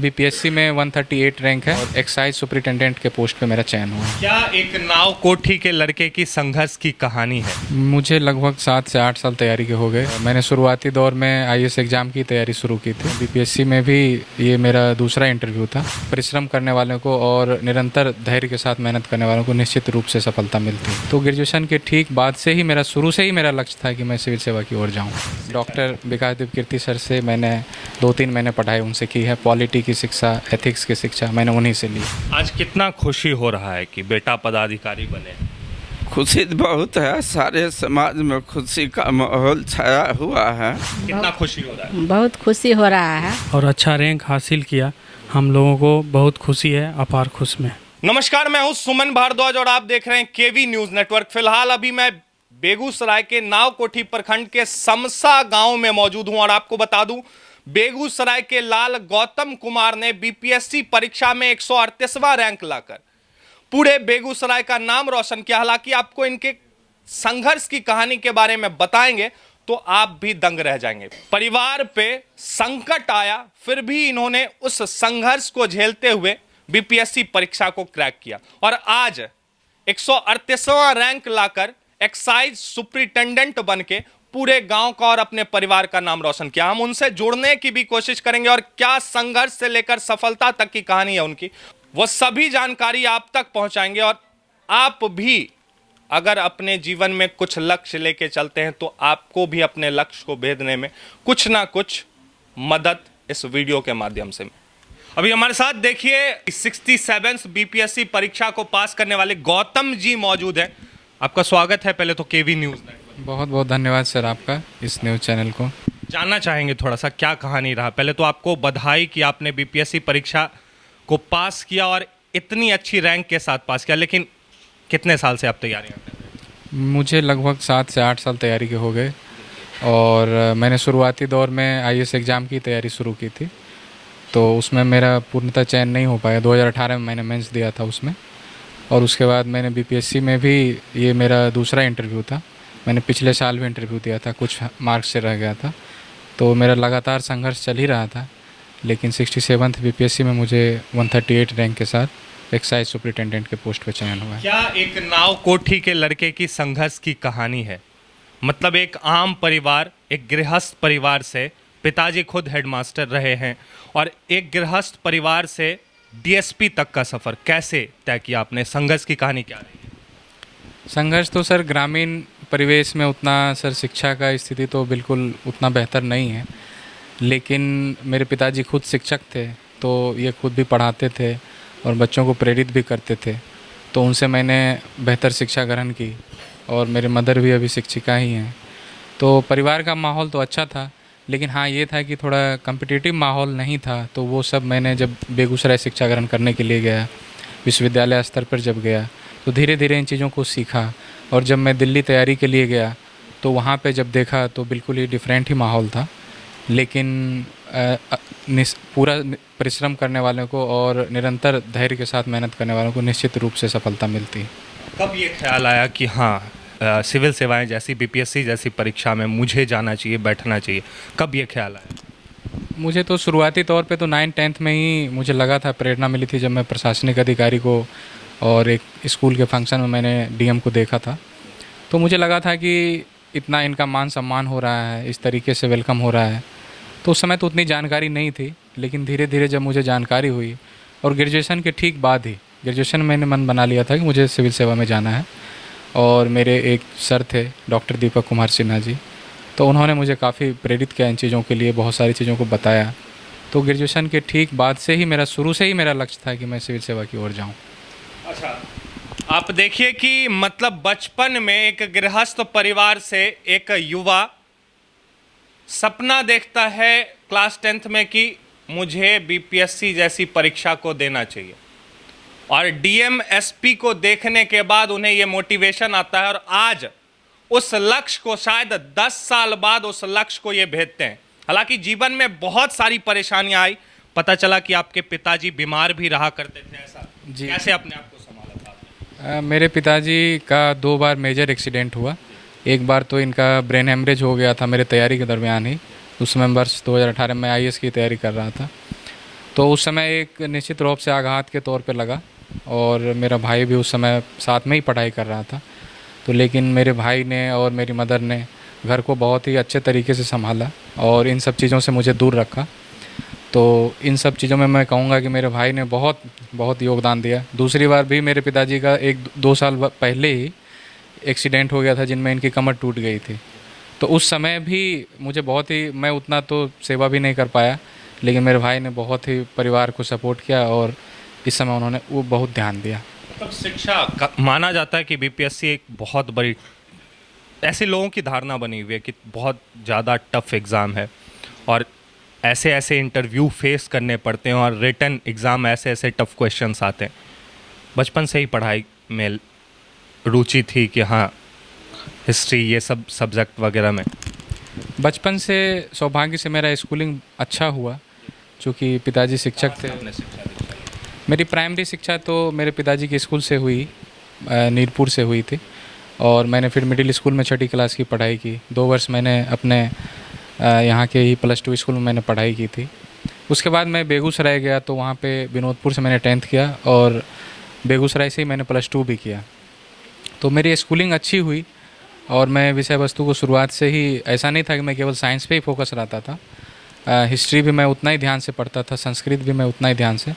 BPSC में 138 rank है और एक्साइज सुपरिटेंडेंट के पोस्ट पे मेरा चयन हुआ है। क्या एक नाव कोठी के लड़के की संघर्ष की कहानी है? मुझे लगभग 7 से 8 साल तैयारी के हो गए। मैंने शुरुआती दौर में आईएएस एग्जाम की तैयारी शुरू की थी। बीपीएससी में भी ये मेरा दूसरा इंटरव्यू था। परिश्रम करने वालों को और निरंतर धैर्य के साथ मेहनत करने वालों को निश्चित रूप से सफलता मिलती है। तो ग्रेजुएशन के ठीक बाद से ही शुरू से ही मेरा लक्ष्य था कि मैं सिविल सेवा की ओर जाऊँ। डॉक्टर विकास देव कीर्ति सर से मैंने 2-3 महीने पढ़ाई उनसे की है। पॉलिटी की शिक्षा, एथिक्स की शिक्षा मैंने उन्हीं से ली। आज कितना खुशी हो रहा है कि बेटा पदाधिकारी बने? खुशी तो बहुत है, सारे समाज में खुशी का माहौल छाया हुआ है। कितना खुशी हो रहा है? बहुत खुशी हो रहा है और अच्छा रैंक हासिल किया। हम लोगों को बहुत खुशी है, अपार खुश में। नमस्कार, मैं हूं सुमन भारद्वाज और आप देख रहे हैं केवी न्यूज नेटवर्क। फिलहाल अभी मैं बेगूसराय के नावकोठी प्रखंड के समसा गांव में मौजूद हूं और आपको बता दूं, बेगूसराय के लाल गौतम कुमार ने बीपीएससी परीक्षा में 138वां रैंक लाकर पूरे बेगूसराय का नाम रोशन किया। हालांकि आपको इनके संघर्ष की कहानी के बारे में बताएंगे तो आप भी दंग रह जाएंगे। परिवार पे संकट आया, फिर भी इन्होंने उस संघर्ष को झेलते हुए बीपीएससी परीक्षा को क्रैक किया और आज 138वां रैंक लाकर एक्साइज सुपरिटेंडेंट बनके पूरे गांव का और अपने परिवार का नाम रोशन किया। हम उनसे जुड़ने की भी कोशिश करेंगे और क्या संघर्ष से लेकर सफलता तक की कहानी है उनकी, वो सभी जानकारी आप तक पहुंचाएंगे। और आप भी अगर अपने जीवन में कुछ लक्ष्य लेके चलते हैं तो आपको भी अपने लक्ष्य को भेदने में कुछ ना कुछ मदद इस वीडियो के माध्यम से। अभी हमारे साथ देखिए 67 बीपीएससी परीक्षा को पास करने वाले गौतम जी मौजूद हैं। आपका स्वागत है पहले तो केवी न्यूज में। बहुत बहुत धन्यवाद सर आपका इस न्यूज़ चैनल को। जानना चाहेंगे थोड़ा सा क्या कहानी रहा? पहले तो आपको बधाई कि आपने बीपीएससी परीक्षा को पास किया और इतनी अच्छी रैंक के साथ पास किया, लेकिन कितने साल से आप तैयारियां कर रहे हैं? मुझे लगभग 7 से 8 साल तैयारी के हो गए और मैंने शुरुआती दौर में आईएएस एग्ज़ाम की तैयारी शुरू की थी। तो उसमें मेरा पूर्णतः चयन नहीं हो पाया। 2018 में मैंने मेंस दिया था उसमें, और उसके बाद मैंने बीपीएससी में भी ये मेरा दूसरा इंटरव्यू था। मैंने पिछले साल भी इंटरव्यू दिया था, कुछ मार्क्स से रह गया था। तो मेरा लगातार संघर्ष चल ही रहा था, लेकिन 67th बीपीएससी में मुझे 138 रैंक के साथ एक्साइज सुपरिटेंडेंट के पोस्ट पे चयन हुआ है। क्या एक नाव कोठी के लड़के की संघर्ष की कहानी है? मतलब एक आम परिवार, एक गृहस्थ परिवार से, पिताजी खुद हेडमास्टर रहे हैं, और एक गृहस्थ परिवार से डीएसपी तक का सफ़र कैसे तय किया आपने? संघर्ष की कहानी क्या रही है? संघर्ष तो सर ग्रामीण परिवेश में उतना सर शिक्षा का स्थिति तो बिल्कुल उतना बेहतर नहीं है, लेकिन मेरे पिताजी खुद शिक्षक थे, तो ये खुद भी पढ़ाते थे और बच्चों को प्रेरित भी करते थे। तो उनसे मैंने बेहतर शिक्षा ग्रहण की और मेरे मदर भी अभी शिक्षिका ही हैं। तो परिवार का माहौल तो अच्छा था, लेकिन हाँ ये था कि थोड़ा कम्पिटिटिव माहौल नहीं था। तो वो सब मैंने जब बेगूसराय शिक्षा ग्रहण करने के लिए गया, विश्वविद्यालय स्तर पर जब गया, तो धीरे धीरे इन चीज़ों को सीखा। और जब मैं दिल्ली तैयारी के लिए गया तो वहाँ पे जब देखा तो बिल्कुल ही डिफरेंट ही माहौल था, लेकिन पूरा परिश्रम करने वालों को और निरंतर धैर्य के साथ मेहनत करने वालों को निश्चित रूप से सफलता मिलती है। कब ये ख्याल आया कि हाँ सिविल सेवाएं जैसी, बीपीएससी जैसी परीक्षा में मुझे जाना चाहिए, बैठना चाहिए? कब ये ख्याल आया? मुझे तो शुरुआती तौर पे तो 9th-10th में ही मुझे लगा था, प्रेरणा मिली थी जब मैं प्रशासनिक अधिकारी को और एक स्कूल के फंक्शन में मैंने डीएम को देखा था। तो मुझे लगा था कि इतना इनका मान सम्मान हो रहा है, इस तरीके से वेलकम हो रहा है। तो उस समय तो उतनी जानकारी नहीं थी, लेकिन धीरे धीरे जब मुझे जानकारी हुई और ग्रेजुएशन के ठीक बाद ही, ग्रेजुएशन मैंने मन बना लिया था कि मुझे सिविल सेवा में जाना है। और मेरे एक सर थे डॉक्टर दीपक कुमार सिन्हा जी, तो उन्होंने मुझे काफ़ी प्रेरित किया इन चीज़ों के लिए, बहुत सारी चीज़ों को बताया। तो ग्रेजुएशन के ठीक बाद से ही शुरू से ही मेरा लक्ष्य था कि मैं सिविल सेवा की ओर जाऊँ। अच्छा, आप देखिए कि मतलब बचपन में एक गृहस्थ परिवार से एक युवा सपना देखता है क्लास 10th में कि मुझे बीपीएससी जैसी परीक्षा को देना चाहिए, और डीएम एसपी को देखने के बाद उन्हें यह मोटिवेशन आता है और आज उस लक्ष्य को, शायद 10 साल बाद उस लक्ष्य को ये भेदते हैं। हालांकि जीवन में बहुत सारी परेशानियां आई, पता चला कि आपके पिताजी बीमार भी रहा करते थे, ऐसा जी। कैसे अपने आप को संभाला था आपने? मेरे पिताजी का 2 बार मेजर एक्सीडेंट हुआ। एक बार तो इनका ब्रेन हेमरेज हो गया था मेरे तैयारी के दरमियान ही, उस समय वर्ष 2018 में आईएएस की तैयारी कर रहा था। तो उस समय एक निश्चित रूप से आघात के तौर पे लगा, और मेरा भाई भी उस समय साथ में ही पढ़ाई कर रहा था। तो लेकिन मेरे भाई ने और मेरी मदर ने घर को बहुत ही अच्छे तरीके से संभाला और इन सब चीज़ों से मुझे दूर रखा। तो इन सब चीज़ों में मैं कहूँगा कि मेरे भाई ने बहुत बहुत योगदान दिया। दूसरी बार भी मेरे पिताजी का 1-2 साल पहले ही एक्सीडेंट हो गया था जिनमें इनकी कमर टूट गई थी। तो उस समय भी मुझे बहुत ही, मैं उतना तो सेवा भी नहीं कर पाया, लेकिन मेरे भाई ने बहुत ही परिवार को सपोर्ट किया और इस समय उन्होंने वो बहुत ध्यान दिया। मतलब शिक्षा माना जाता है कि बीपीएससी एक बहुत बड़ी, ऐसे लोगों की धारणा बनी हुई है कि बहुत ज़्यादा टफ एग्ज़ाम है और ऐसे ऐसे इंटरव्यू फेस करने पड़ते हैं और रिटन एग्ज़ाम ऐसे ऐसे टफ क्वेश्चंस आते हैं। बचपन से ही पढ़ाई में रुचि थी कि हाँ हिस्ट्री ये सब सब्जेक्ट वगैरह में? बचपन से सौभाग्य से मेरा स्कूलिंग अच्छा हुआ, चूँकि पिताजी शिक्षक थे। मेरी प्राइमरी शिक्षा तो मेरे पिताजी के स्कूल से हुई, नीरपुर से हुई थी, और मैंने फिर मिडिल स्कूल में 6ठी क्लास की पढ़ाई की। 2 वर्ष मैंने अपने यहाँ के ही +2 स्कूल में मैंने पढ़ाई की थी। उसके बाद मैं बेगूसराय गया, तो वहाँ पे विनोदपुर से मैंने 10th किया और बेगूसराय से ही मैंने +2 भी किया। तो मेरी स्कूलिंग अच्छी हुई और मैं विषय वस्तु को शुरुआत से ही, ऐसा नहीं था कि मैं केवल साइंस पे ही फोकस रहता था। हिस्ट्री भी मैं उतना ही ध्यान से पढ़ता था, संस्कृत भी मैं उतना ही ध्यान से।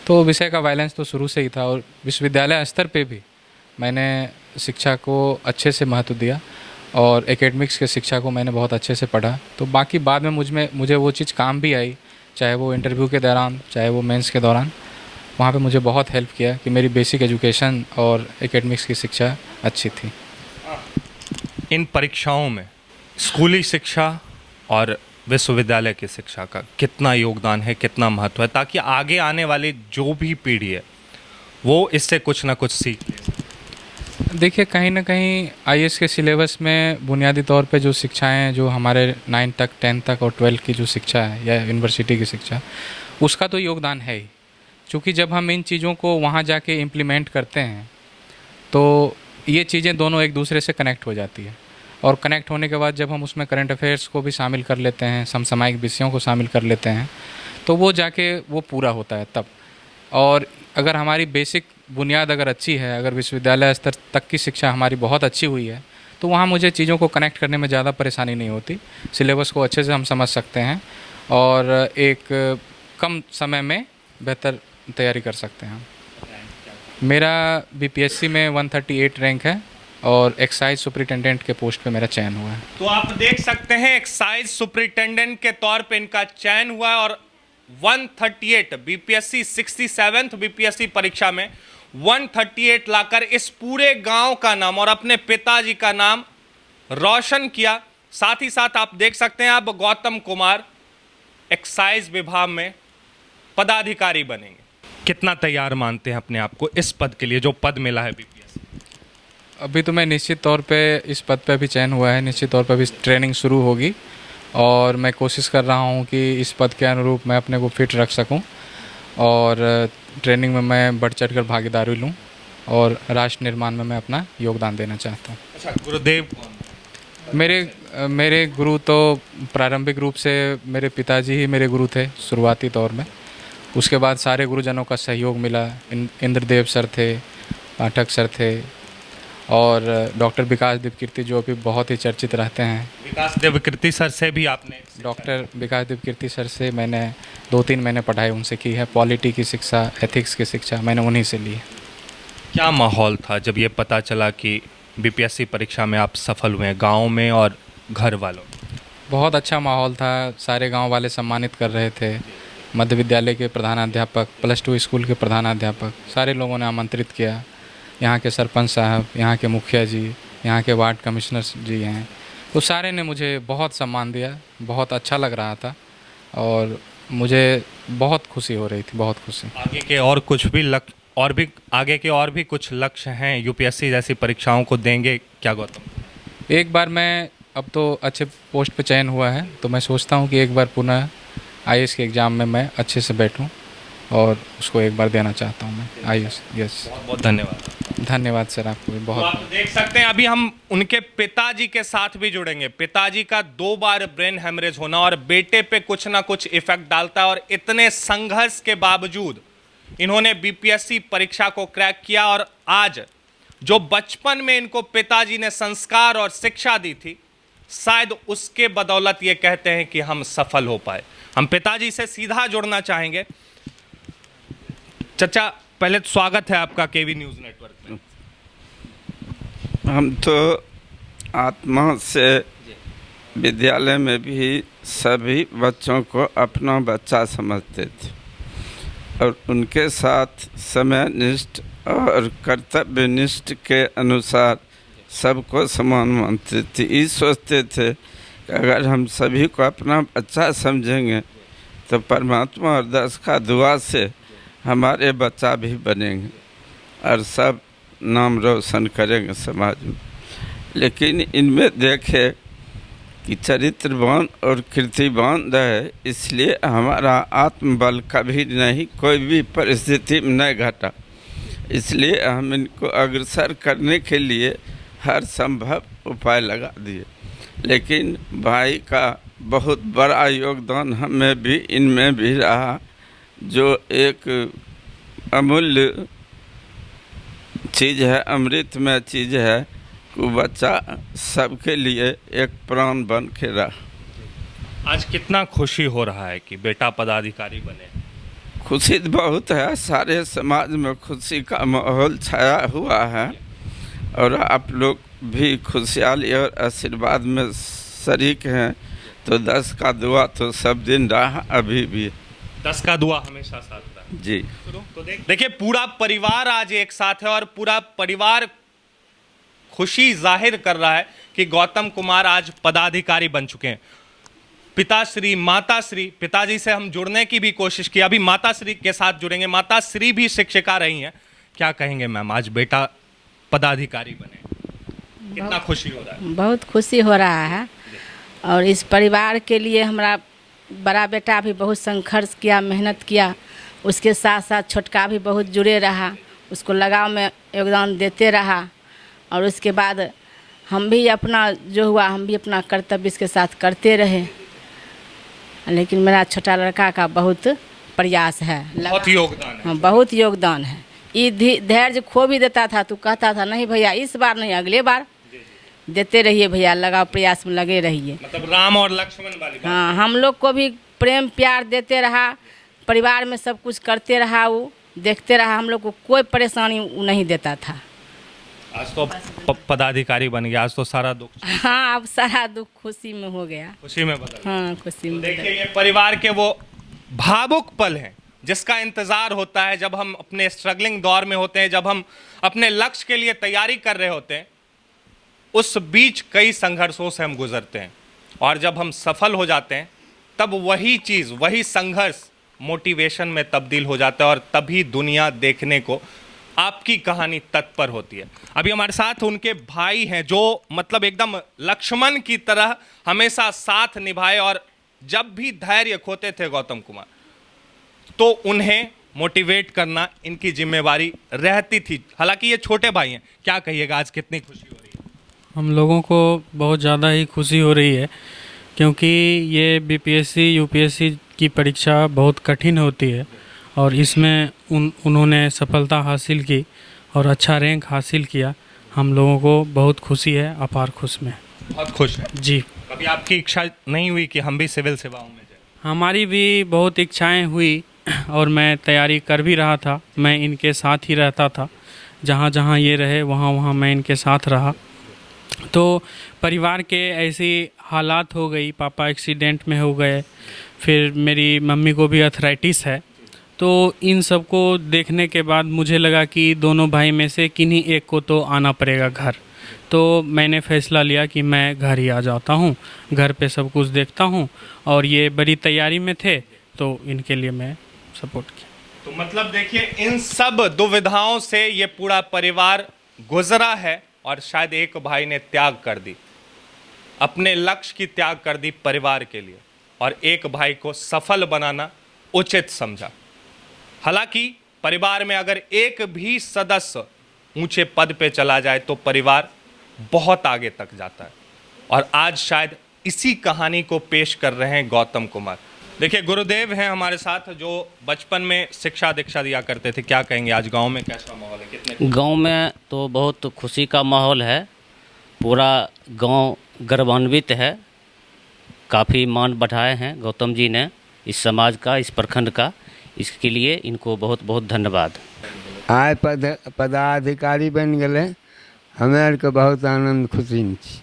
तो विषय का बैलेंस तो शुरू से ही था और विश्वविद्यालय स्तर पे भी मैंने शिक्षा को अच्छे से महत्व दिया और एकेडमिक्स के शिक्षा को मैंने बहुत अच्छे से पढ़ा। तो बाकी बाद में मुझे वो चीज़ काम भी आई, चाहे वो इंटरव्यू के दौरान, चाहे वो मेंस के दौरान। वहाँ पे मुझे बहुत हेल्प किया कि मेरी बेसिक एजुकेशन और एकेडमिक्स की शिक्षा अच्छी थी। इन परीक्षाओं में स्कूली शिक्षा और विश्वविद्यालय की शिक्षा का कितना योगदान है, कितना महत्व है, ताकि आगे आने वाली जो भी पीढ़ी है वो इससे कुछ ना कुछ सीख ले? देखिए, कहीं ना कहीं आईएएस के सिलेबस में बुनियादी तौर पे जो शिक्षाएं, जो हमारे 9 तक, 10 तक और 12 की जो शिक्षा है या यूनिवर्सिटी की शिक्षा, उसका तो योगदान है ही। क्योंकि जब हम इन चीज़ों को वहाँ जाके इम्प्लीमेंट करते हैं तो ये चीज़ें दोनों एक दूसरे से कनेक्ट हो जाती है, और कनेक्ट होने के बाद जब हम उसमें करंट अफेयर्स को भी शामिल कर लेते हैं, समसामयिक विषयों को शामिल कर लेते हैं, तो वो जाके वो पूरा होता है तब। और अगर हमारी बेसिक बुनियाद अगर अच्छी है, अगर विश्वविद्यालय स्तर तक की शिक्षा हमारी बहुत अच्छी हुई है, तो वहाँ मुझे चीज़ों को कनेक्ट करने में ज़्यादा परेशानी नहीं होती। सिलेबस को अच्छे से हम समझ सकते हैं और एक कम समय में बेहतर तैयारी कर सकते हैं। मेरा बीपीएससी में 138 रैंक है और एक्साइज सुपरिटेंडेंट के पोस्ट पे मेरा चयन हुआ है। तो आप देख सकते हैं एक्साइज सुपरिटेंडेंट के तौर पे इनका चयन हुआ है और 138 बीपीएससी 67th बीपीएससी परीक्षा में 138 लाकर इस पूरे गांव का नाम और अपने पिताजी का नाम रोशन किया। साथ ही साथ आप देख सकते हैं अब गौतम कुमार एक्साइज विभाग में पदाधिकारी बनेंगे। कितना तैयार मानते हैं अपने आप को इस पद के लिए, जो पद मिला है बीपीएससी? अभी तो मैं निश्चित तौर पे इस पद पे भी चयन हुआ है, निश्चित तौर पे भी ट्रेनिंग शुरू होगी और मैं कोशिश कर रहा हूँ कि इस पद के अनुरूप मैं अपने को फिट रख सकूँ और ट्रेनिंग में मैं बढ़ चढ़ कर भागीदारी लूँ और राष्ट्र निर्माण में मैं अपना योगदान देना चाहता हूँ। अच्छा, गुरुदेव कौन? मेरे गुरु तो प्रारंभिक रूप से मेरे पिताजी ही मेरे गुरु थे शुरुआती दौर में। उसके बाद सारे गुरुजनों का सहयोग मिला। इंद्रदेव सर थे, पाठक सर थे और डॉक्टर विकास देवकीर्ति जो अभी बहुत ही चर्चित रहते हैं। विकास देवकीर्ति सर से भी आपने? डॉक्टर विकास देवकीर्ति सर से मैंने 2-3 महीने पढ़ाई उनसे की है। पॉलिटी की शिक्षा, एथिक्स की शिक्षा मैंने उन्हीं से ली है। क्या माहौल था जब ये पता चला कि बीपीएससी परीक्षा में आप सफल हुए हैं, गांव में और घर वालों? बहुत अच्छा माहौल था, सारे गांव वाले सम्मानित कर रहे थे। मध्य विद्यालय के प्रधानाध्यापक, +2 स्कूल के प्रधानाध्यापक, सारे लोगों ने आमंत्रित किया। यहाँ के सरपंच साहब, यहाँ के मुखिया जी, यहाँ के वार्ड कमिश्नर जी हैं, तो सारे ने मुझे बहुत सम्मान दिया। बहुत अच्छा लग रहा था और मुझे बहुत खुशी हो रही थी, बहुत खुशी। आगे के और कुछ भी लक्ष्य, आगे के और भी कुछ लक्ष्य हैं यूपीएससी जैसी परीक्षाओं को देंगे क्या गौतम? एक बार मैं, अब तो अच्छे पोस्ट पे चयन हुआ है तो मैं सोचता हूँ कि एक बार पुनः आईएएस के एग्ज़ाम में मैं अच्छे से बैठूँ और उसको एक बार देना चाहता हूँ मैं। आयुष, यस। बहुत बहुत धन्यवाद। धन्यवाद सर, आपको भी तो बहुत। आप देख सकते हैं अभी हम उनके पिताजी के साथ भी जुड़ेंगे। पिताजी का 2 बार ब्रेन हेमरेज होना और बेटे पे कुछ ना कुछ इफेक्ट डालता है, और इतने संघर्ष के बावजूद इन्होंने बीपीएससी परीक्षा को क्रैक किया, और आज जो बचपन में इनको पिताजी ने संस्कार और शिक्षा दी थी, शायद उसके बदौलत ये कहते हैं कि हम सफल हो पाए। हम पिताजी से सीधा जुड़ना चाहेंगे। चचा, पहले तो स्वागत है आपका केवी न्यूज़ नेटवर्क में। हम तो आत्मा से विद्यालय में भी सभी बच्चों को अपना बच्चा समझते थे और उनके साथ समयनिष्ठ और कर्तव्यनिष्ठ के अनुसार सबको समान मानते थे। ये सोचते थे कि अगर हम सभी को अपना बच्चा समझेंगे तो परमात्मा और दस का दुआ से हमारे बच्चा भी बनेंगे और सब नाम रोशन करेंगे समाज में। लेकिन इनमें देखे कि चरित्रवान और कीर्तिवान रहे, इसलिए हमारा आत्मबल कभी नहीं, कोई भी परिस्थिति में नहीं घटा। इसलिए हम इनको अग्रसर करने के लिए हर संभव उपाय लगा दिए। लेकिन भाई का बहुत बड़ा योगदान हमें भी इनमें भी रहा, जो एक अमूल्य चीज़ है, अमृतमय चीज़ है कि बच्चा सबके लिए एक प्राण बन के रहा। आज कितना खुशी हो रहा है कि बेटा पदाधिकारी बने। खुशी तो बहुत है, सारे समाज में खुशी का माहौल छाया हुआ है और आप लोग भी खुशहाली और आशीर्वाद में शरीक हैं। तो 10 का दुआ तो सब दिन रहा, अभी भी 10 का दुआ हमेशा साथ रहा। जी। तो देखिए, पूरा परिवार आज एक साथ है और पूरा परिवार खुशी जाहिर कर रहा है कि गौतम कुमार आज पदाधिकारी बन चुके हैं। पिताश्री, माताश्री, पिताजी से हम जुड़ने की भी कोशिश की, अभी माताश्री के साथ जुड़ेंगे। माताश्री भी शिक्षिका रही हैं, क्या कहेंगे मैम, आज बेटा पदाधिकारी बने, कितना खुशी हो रहा है? बहुत खुशी हो रहा है, और इस परिवार के लिए हमारा बड़ा बेटा भी बहुत संघर्ष किया, मेहनत किया। उसके साथ साथ छोटका भी बहुत जुड़े रहा, उसको लगाव में योगदान देते रहा, और उसके बाद हम भी अपना जो हुआ हम भी अपना कर्तव्य इसके साथ करते रहे। लेकिन मेरा छोटा लड़का का बहुत प्रयास है, बहुत योगदान है। हाँ, बहुत योगदान है। ये धैर्य खो भी देता था तो कहता था नहीं भैया इस बार नहीं, अगले बार देते रहिए भैया, लगाओ, प्रयास में लगे रहिए। मतलब राम और लक्ष्मण वाली बात। हाँ, हम लोग को भी प्रेम प्यार देते रहा, परिवार में सब कुछ करते रहा, वो देखते रहा, हम लोग को कोई परेशानी वो नहीं देता था। आज तो पदाधिकारी बन गया, आज तो सारा दुख हाँ, अब सारा दुख खुशी में हो गया। खुशी में बदल। हाँ, खुशी में देखिए, ये परिवार के वो भावुक पल हैं जिसका इंतजार होता है जब हम अपने स्ट्रगलिंग दौर में होते हैं, जब हम अपने लक्ष्य के लिए तैयारी कर रहे होते हैं। उस बीच कई संघर्षों से हम गुजरते हैं, और जब हम सफल हो जाते हैं तब वही चीज़, वही संघर्ष मोटिवेशन में तब्दील हो जाता है, और तभी दुनिया देखने को आपकी कहानी तत्पर होती है। अभी हमारे साथ उनके भाई हैं जो मतलब एकदम लक्ष्मण की तरह हमेशा साथ निभाए, और जब भी धैर्य खोते थे गौतम कुमार तो उन्हें मोटिवेट करना इनकी जिम्मेवारी रहती थी। हालांकि ये छोटे भाई हैं, क्या कहिएगा, आज कितनी खुशी हो रही है? हम लोगों को बहुत ज़्यादा ही खुशी हो रही है, क्योंकि ये बीपीएससी यूपीएससी की परीक्षा बहुत कठिन होती है, और इसमें उन्होंने सफलता हासिल की और अच्छा रैंक हासिल किया। हम लोगों को बहुत खुशी है, अपार खुश में। बहुत खुश है जी। कभी आपकी इच्छा नहीं हुई कि हम भी सिविल सेवाओं में जाए? हमारी भी बहुत इच्छाएं हुई, और मैं तैयारी कर भी रहा था। मैं इनके साथ ही रहता था, जहाँ जहाँ ये रहे वहाँ वहाँ मैं इनके साथ रहा। तो परिवार के ऐसी हालात हो गई, पापा एक्सीडेंट में हो गए, फिर मेरी मम्मी को भी अर्थराइटिस है। तो इन सब को देखने के बाद मुझे लगा कि दोनों भाई में से किन्हीं एक को तो आना पड़ेगा घर। तो मैंने फैसला लिया कि मैं घर ही आ जाता हूँ, घर पे सब कुछ देखता हूँ, और ये बड़ी तैयारी में थे तो इनके लिए मैं सपोर्ट किया। तो मतलब देखिए, इन सब दुविधाओं से ये पूरा परिवार गुजरा है, और शायद एक भाई ने त्याग कर दी, अपने लक्ष्य की त्याग कर दी परिवार के लिए, और एक भाई को सफल बनाना उचित समझा। हालांकि परिवार में अगर एक भी सदस्य ऊंचे पद पे चला जाए तो परिवार बहुत आगे तक जाता है। और आज शायद इसी कहानी को पेश कर रहे हैं गौतम कुमार। देखिए, गुरुदेव हैं हमारे साथ जो बचपन में शिक्षा दीक्षा दिया करते थे। क्या कहेंगे, आज गांव में कैसा माहौल है? कितने गांव में तो बहुत खुशी का माहौल है, पूरा गांव गर्वान्वित है। काफ़ी मान बढ़ाए हैं गौतम जी ने इस समाज का, इस प्रखंड का। इसके लिए इनको बहुत बहुत धन्यवाद। आय पदाधिकारी बन गए, हमें आर के बहुत आनंद खुशी में छी।